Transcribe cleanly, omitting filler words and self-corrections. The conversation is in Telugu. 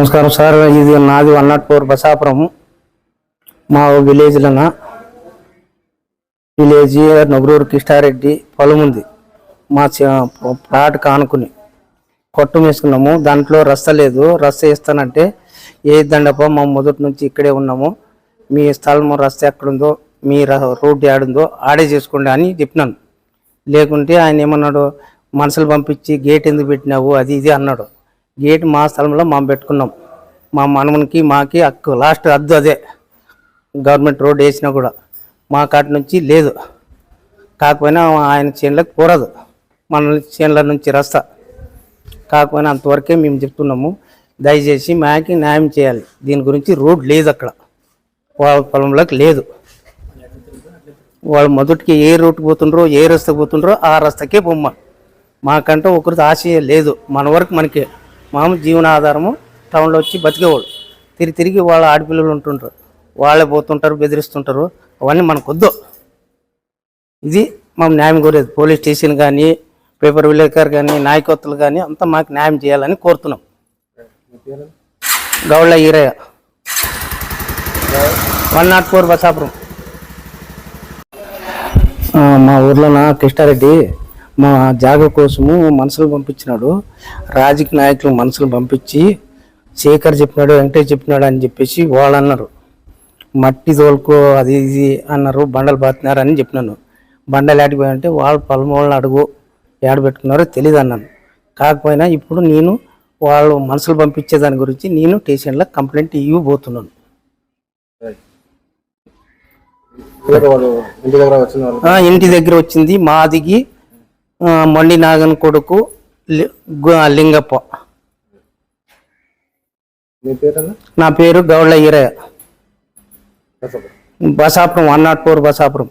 నమస్కారం సార్. ఇది నాది 104 బసాపురం. మా విలేజ్లోన విలేజ్ నగరూరు కిష్టారెడ్డి పొలం ఉంది. మా ప్లాట్ కానుకుని కొట్టు వేసుకున్నాము. దాంట్లో రస్త లేదు. రస్త ఇస్తానంటే ఏ దండప మా మొదటి నుంచి ఇక్కడే ఉన్నాము, మీ స్థలం రస్త ఎక్కడుందో, మీ రోడ్డు ఆడుందో ఆడే చేసుకోండి అని చెప్పినాను. లేకుంటే ఆయన ఏమన్నాడు, మనుషులు పంపించి గేట్ ఎందుకు పెట్టినావు అది ఇది అన్నాడు. గేట్ మా స్థలంలో మేము పెట్టుకున్నాం. మా మనమునికి మాకి హక్కు, లాస్ట్ అద్దు అదే. గవర్నమెంట్ రోడ్ వేసినా కూడా మా కాటి నుంచి లేదు. కాకపోయినా ఆయన చేనులకు పోరాదు, మన చేనుల నుంచి రస్తా. కాకపోయినా అంతవరకే మేము చెప్తున్నాము. దయచేసి మాకి న్యాయం చేయాలి. దీని గురించి రోడ్ లేదు, అక్కడ వాళ్ళ పొలంలోకి లేదు. వాళ్ళు మొదటికి ఏ రూట్కి పోతుండ్రో, ఏ రస్తకు పోతుండ్రో ఆ రస్తకే బొమ్మ. మాకంటే ఒకరితో ఆశ లేదు. మన వరకు మనకే మామూలు జీవనాధారము. టౌన్లో వచ్చి బతికేవాళ్ళు తిరిగి వాళ్ళ ఆడపిల్లలు ఉంటుంటారు, వాళ్ళే పోతుంటారు, బెదిరిస్తుంటారు. అవన్నీ మనకు వద్దు. ఇది మా న్యాయం కోరేది. పోలీస్ స్టేషన్ కానీ, పేపర్ విలేకరు కానీ, నాయకత్తులు కానీ అంతా మాకు న్యాయం చేయాలని కోరుతున్నాం. గౌళ్ళ ఈరయ్య, 104 బసాపురం. మా ఊర్లోన కిష్టారెడ్డి మా జాగ కోసము మనుషులు పంపించినాడు. రాజకీయ నాయకులు మనుషులు పంపించి శేఖర్ చెప్పినాడు, వెంకటేష్ చెప్పినాడు అని చెప్పేసి వాళ్ళు అన్నారు. మట్టి తోలుకో అది ఇది అన్నారు, బండలు పాతున్నారు అని చెప్పినాను. బండలు ఆడిపోయాయంటే వాళ్ళు పొలం వాళ్ళని అడుగు, ఏడ పెట్టుకున్నారో తెలియదు అన్నాను. కాకపోయినా ఇప్పుడు నేను వాళ్ళు మనుషులు పంపించే దాని గురించి నేను స్టేషన్లో కంప్లైంట్ ఇవ్వబోతున్నాను. ఇంటి దగ్గర వచ్చింది మాదిగి మొండి నాగన్ కొడుకు లింగప్ప. నా పేరు గౌళ్ళ ఈరయ్య, బసాపురం, 104 బసాపురం.